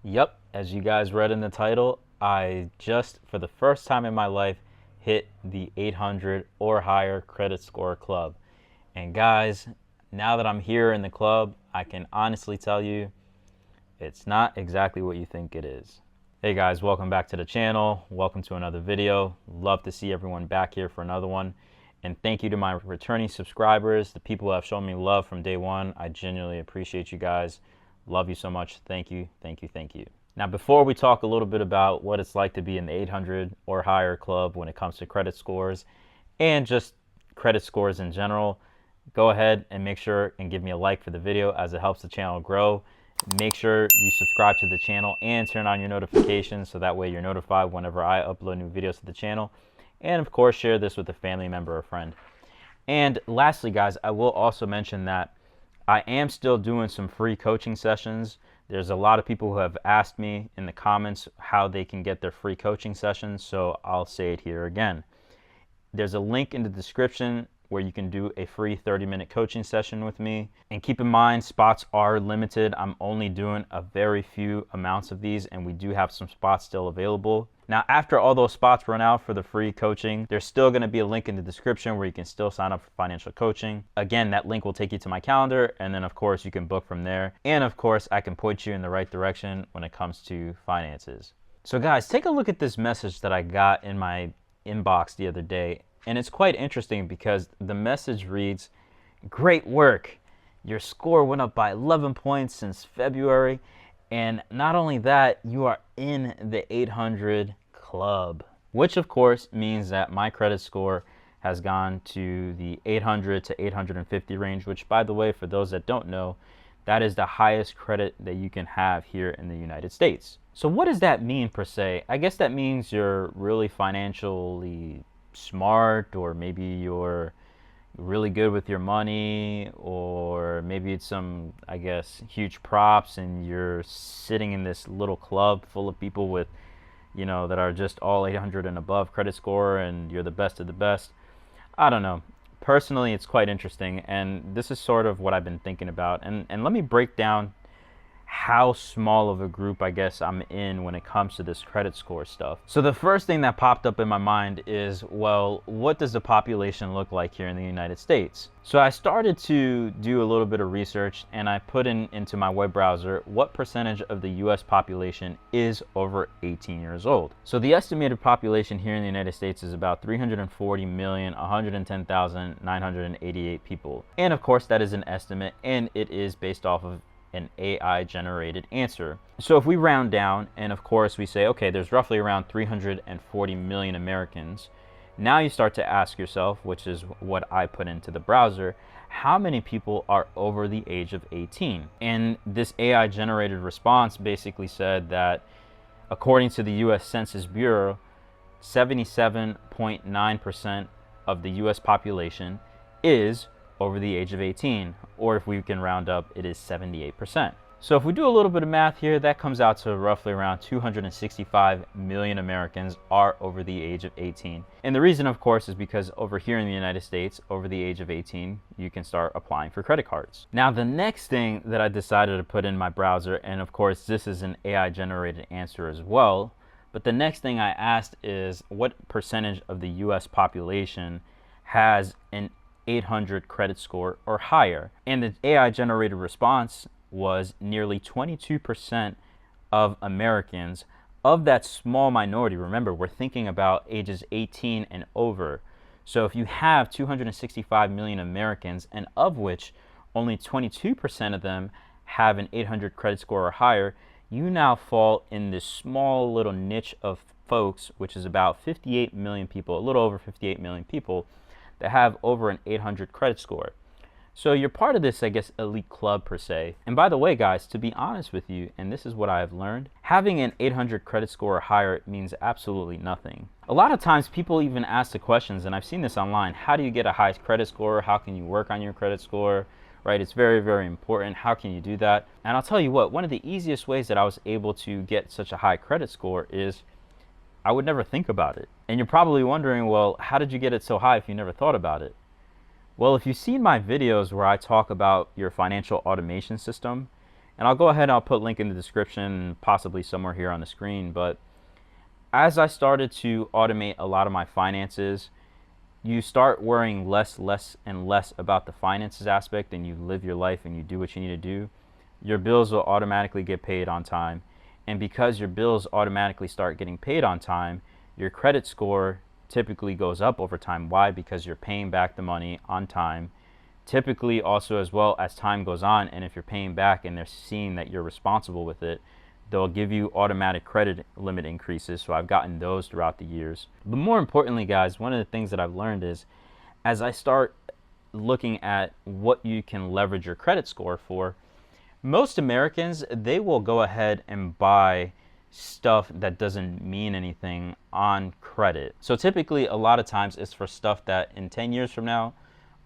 Yep, as you guys read in the title, I just, for the first time in my life, hit the 800 or higher credit score club. And guys, now that I'm here in the club, I can honestly tell you it's not exactly what you think it is. Hey guys, welcome back to the channel. Welcome to another video. Love to see everyone back here for another one. And thank you to my returning subscribers, the people who have shown me love from day one. I genuinely appreciate you guys. Love you so much. Thank you, thank you, thank you. Now, before we talk a little bit about what it's like to be in the 800 or higher club when it comes to credit scores and just credit scores in general, go ahead and make sure and give me a like for the video as it helps the channel grow. Make sure you subscribe to the channel and turn on your notifications so that way you're notified whenever I upload new videos to the channel. And of course, share this with a family member or friend. And lastly, guys, I will also mention that I am still doing some free coaching sessions. There's a lot of people who have asked me in the comments how they can get their free coaching sessions, so I'll say it here again. There's a link in the description where you can do a free 30-minute coaching session with me. And keep in mind, spots are limited. I'm only doing a very few amounts of these, and we do have some spots still available. Now, after all those spots run out for the free coaching, there's still going to be a link in the description where you can still sign up for financial coaching. Again, that link will take you to my calendar, and then of course you can book from there. And of course, I can point you in the right direction when it comes to finances. So guys, take a look at this message that I got in my inbox the other day. And it's quite interesting because the message reads, "Great work. Your score went up by 11 points since February. And not only that, you are in the 800 club," which of course means that my credit score has gone to the 800 to 850 range, which, by the way, for those that don't know, that is the highest credit that you can have here in the United States. So what does that mean per se? I guess that means you're really financially smart, or maybe you're really good with your money, or maybe it's some, I guess, huge props and you're sitting in this little club full of people with, that are just all 800 and above credit score and you're the best of the best. I don't know. Personally, it's quite interesting, and this is sort of what I've been thinking about. And let me break down how small of a group I guess I'm in when it comes to this credit score stuff. So the first thing that popped up in my mind is, well, what does the population look like here in the United States? So I started to do a little bit of research, and I put into my web browser what percentage of the US population is over 18 years old. So the estimated population here in the United States is about 340,110,988 people. And of course that is an estimate, and it is based off of an AI generated answer. So if we round down, and of course we say, okay, there's roughly around 340 million Americans. Now you start to ask yourself, which is what I put into the browser, how many people are over the age of 18? And this AI generated response basically said that according to the US Census Bureau, 77.9% of the US population is over the age of 18, or if we can round up, it is 78%. So if we do a little bit of math here, that comes out to roughly around 265 million Americans are over the age of 18. And the reason, of course, is because over here in the United States, over the age of 18, you can start applying for credit cards. Now, the next thing that I decided to put in my browser, and of course, this is an AI generated answer as well, but the next thing I asked is what percentage of the US population has an 800 credit score or higher. And the AI generated response was nearly 22% of Americans. Of that small minority, remember, we're thinking about ages 18 and over. So if you have 265 million Americans, and of which only 22% of them have an 800 credit score or higher, you now fall in this small little niche of folks, which is about 58 million people, a little over 58 million people, that have over an 800 credit score. So you're part of this, I guess, elite club per se. And by the way, guys, to be honest with you, and this is what I have learned, having an 800 credit score or higher means absolutely nothing. A lot of times people even ask the questions, and I've seen this online, how do you get a high credit score? How can you work on your credit score? Right? It's very, very important. How can you do that? And I'll tell you what, one of the easiest ways that I was able to get such a high credit score is I would never think about it. And you're probably wondering, well, how did you get it so high if you never thought about it? Well, if you've seen my videos where I talk about your financial automation system, And I'll go ahead and I'll put a link in the description, possibly somewhere here on the screen. But as I started to automate a lot of my finances, you start worrying less and less about the finances aspect, and you live your life and you do what you need to do. Your bills will automatically get paid on time. And because your bills automatically start getting paid on time, your credit score typically goes up over time. Why? Because you're paying back the money on time. Typically also, as well, as time goes on, and if you're paying back and they're seeing that you're responsible with it, they'll give you automatic credit limit increases. So I've gotten those throughout the years. But more importantly, guys, one of the things that I've learned is, as I start looking at what you can leverage your credit score for, most Americans, they will go ahead and buy stuff that doesn't mean anything on credit. So typically, a lot of times it's for stuff that in 10 years from now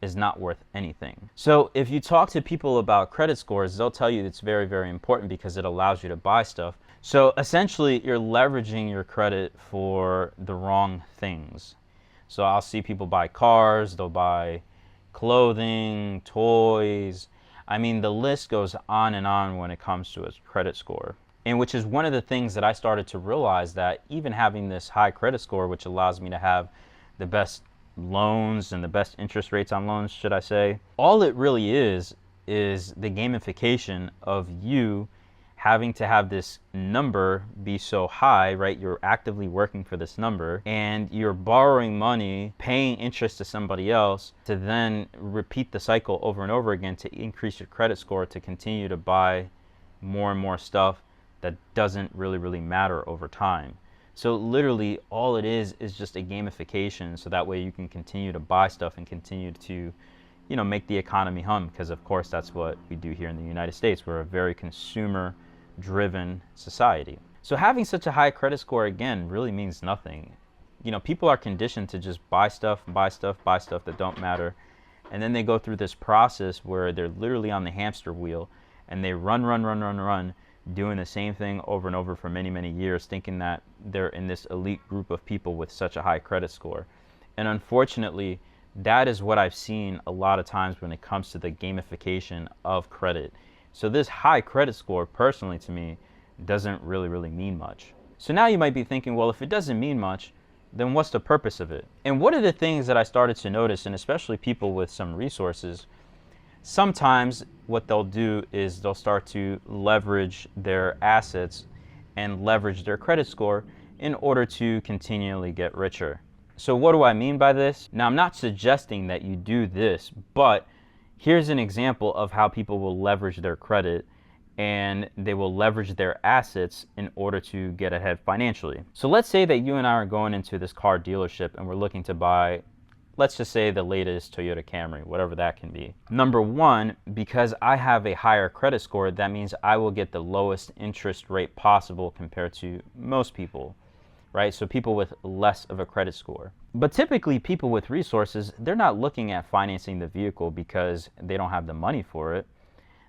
is not worth anything. So if you talk to people about credit scores, they'll tell you it's very, very important because it allows you to buy stuff. So essentially, you're leveraging your credit for the wrong things. So I'll see people buy cars, they'll buy clothing, toys. I mean, the list goes on and on when it comes to a credit score. And which is one of the things that I started to realize, that even having this high credit score, which allows me to have the best loans and the best interest rates on loans, should I say, all it really is the gamification of you having to have this number be so high, right? You're actively working for this number and you're borrowing money, paying interest to somebody else to then repeat the cycle over and over again to increase your credit score, to continue to buy more and more stuff that doesn't really matter over time. So literally all it is just a gamification, so that way you can continue to buy stuff and continue to, you know, make the economy hum, because of course that's what we do here in the United States. We're a very consumer driven society. So having such a high credit score, again, really means nothing. You know, people are conditioned to just buy stuff that don't matter. And then they go through this process where they're literally on the hamster wheel and they run, doing the same thing over and over for many years, thinking that they're in this elite group of people with such a high credit score. And unfortunately, that is what I've seen a lot of times when it comes to the gamification of credit. So this high credit score, personally to me, doesn't really mean much. So now you might be thinking, well, if it doesn't mean much, then what's the purpose of it? And one of the things that I started to notice, and especially people with some resources, sometimes what they'll do is they'll start to leverage their assets and leverage their credit score in order to continually get richer. So what do I mean by this? Now, I'm not suggesting that you do this, but here's an example of how people will leverage their credit, and they will leverage their assets in order to get ahead financially. So let's say that you and I are going into this car dealership and we're looking to buy, let's just say, the latest Toyota Camry, whatever that can be. Number one, because I have a higher credit score, that means I will get the lowest interest rate possible compared to most people, right? So people with less of a credit score. But typically people with resources, they're not looking at financing the vehicle because they don't have the money for it.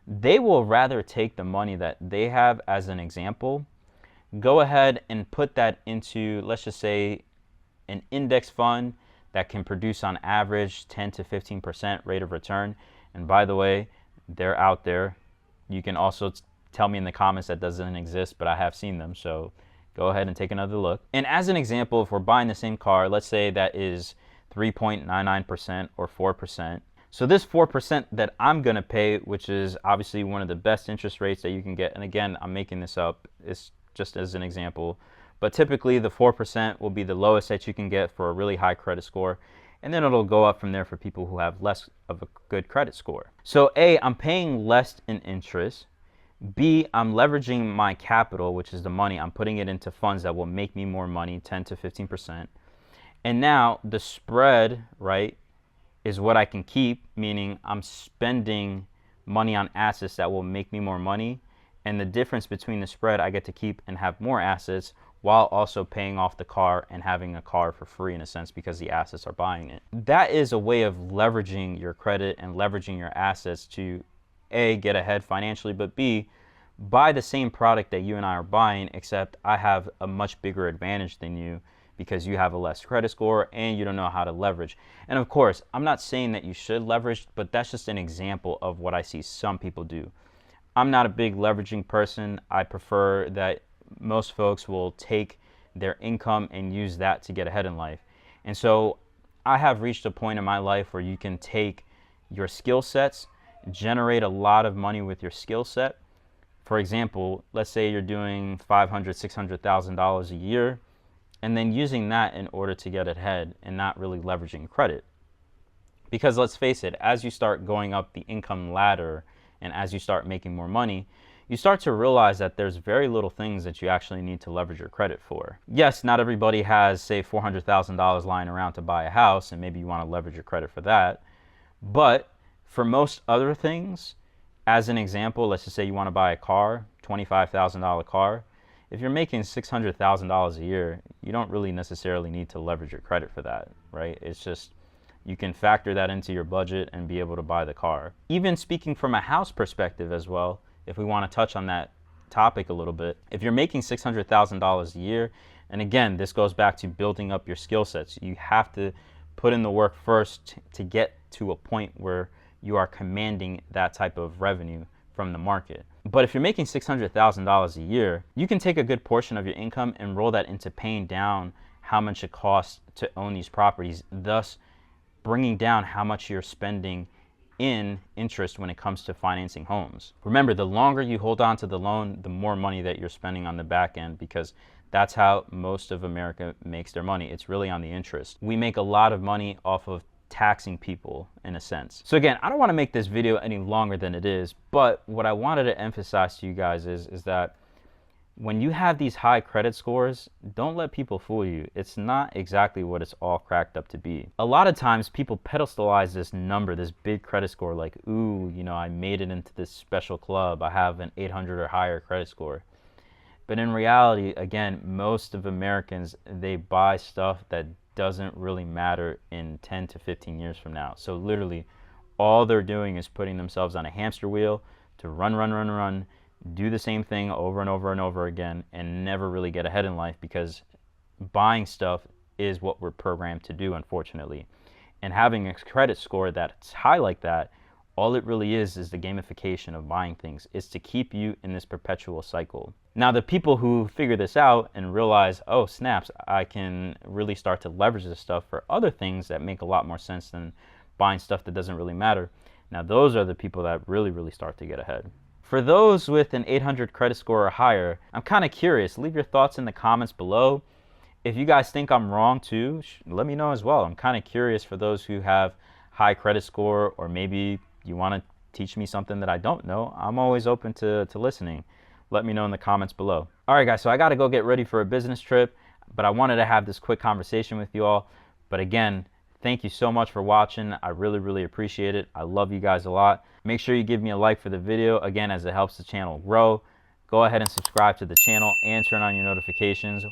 They will rather take the money that they have, as an example, go ahead and put that into, let's just say, an index fund that can produce on average 10 to 15% rate of return. And by the way, they're out there. You can also tell me in the comments that doesn't exist, but I have seen them. So go ahead and take another look. And as an example, if we're buying the same car, let's say that is 3.99% or 4%. So this 4% that I'm gonna pay, which is obviously one of the best interest rates that you can get, and again, I'm making this up, it's just as an example, but typically the 4% will be the lowest that you can get for a really high credit score, and then it'll go up from there for people who have less of a good credit score. So A, I'm paying less in interest. B, I'm leveraging my capital, which is the money, I'm putting it into funds that will make me more money, 10 to 15%. And now the spread, right, is what I can keep, meaning I'm spending money on assets that will make me more money. And the difference between the spread, I get to keep and have more assets while also paying off the car and having a car for free, in a sense, because the assets are buying it. That is a way of leveraging your credit and leveraging your assets to A, get ahead financially, but B, buy the same product that you and I are buying, except I have a much bigger advantage than you because you have a less credit score and you don't know how to leverage. And of course, I'm not saying that you should leverage, but that's just an example of what I see some people do. I'm not a big leveraging person. I prefer that most folks will take their income and use that to get ahead in life. And so I have reached a point in my life where you can take your skill sets, generate a lot of money with your skill set. For example, let's say you're doing $500,000, $600,000 a year, and then using that in order to get ahead and not really leveraging credit. Because let's face it, as you start going up the income ladder and as you start making more money, you start to realize that there's very little things that you actually need to leverage your credit for. Yes, not everybody has, say, $400,000 lying around to buy a house, and maybe you want to leverage your credit for that. But for most other things, as an example, let's just say you want to buy a car, $25,000 car. If you're making $600,000 a year, you don't really necessarily need to leverage your credit for that, right? It's just, you can factor that into your budget and be able to buy the car. Even speaking from a house perspective as well, if we want to touch on that topic a little bit, if you're making $600,000 a year, and again, this goes back to building up your skill sets. You have to put in the work first to get to a point where you are commanding that type of revenue from the market. But if you're making $600,000 a year, you can take a good portion of your income and roll that into paying down how much it costs to own these properties, thus bringing down how much you're spending in interest when it comes to financing homes. Remember, the longer you hold on to the loan, the more money that you're spending on the back end, because that's how most of America makes their money. It's really on the interest. We make a lot of money off of taxing people in a sense. So again, I don't want to make this video any longer than it is, but what I wanted to emphasize to you guys is that when you have these high credit scores, don't let people fool you. It's not exactly what it's all cracked up to be. A lot of times people pedestalize this number, this big credit score, like, ooh, you know, I made it into this special club. I have an 800 or higher credit score. But in reality, again, most of Americans, they buy stuff that doesn't really matter in 10 to 15 years from now. So literally, all they're doing is putting themselves on a hamster wheel to run, do the same thing over and over and over again, and never really get ahead in life, because buying stuff is what we're programmed to do, unfortunately. And having a credit score that's high like that, all it really is the gamification of buying things. It's to keep you in this perpetual cycle. Now, the people who figure this out and realize, oh, snaps, I can really start to leverage this stuff for other things that make a lot more sense than buying stuff that doesn't really matter. Now, those are the people that really start to get ahead. For those with an 800 credit score or higher, I'm kind of curious. Leave your thoughts in the comments below. If you guys think I'm wrong too, let me know as well. I'm kind of curious for those who have high credit score, or maybe you want to teach me something that I don't know. I'm always open to listening. Let me know in the comments below. All right, guys, so I got to go get ready for a business trip, but I wanted to have this quick conversation with you all. But again, thank you so much for watching. I really appreciate it. I love you guys a lot. Make sure you give me a like for the video, again, as it helps the channel grow. Go ahead and subscribe to the channel and turn on your notifications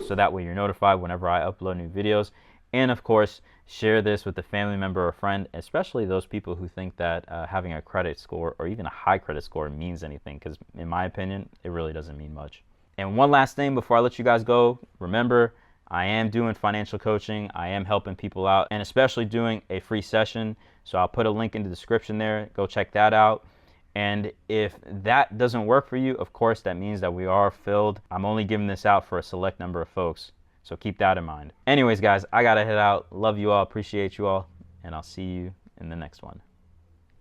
so that way you're notified whenever I upload new videos. And of course, share this with a family member or friend, especially those people who think that having a credit score or even a high credit score means anything, because in my opinion, it really doesn't mean much. And one last thing before I let you guys go, remember, I am doing financial coaching. I am helping people out, and especially doing a free session. So I'll put a link in the description there. Go check that out. And if that doesn't work for you, of course, that means that we are filled. I'm only giving this out for a select number of folks. So keep that in mind. Anyways, guys, I got to head out. Love you all. Appreciate you all. And I'll see you in the next one.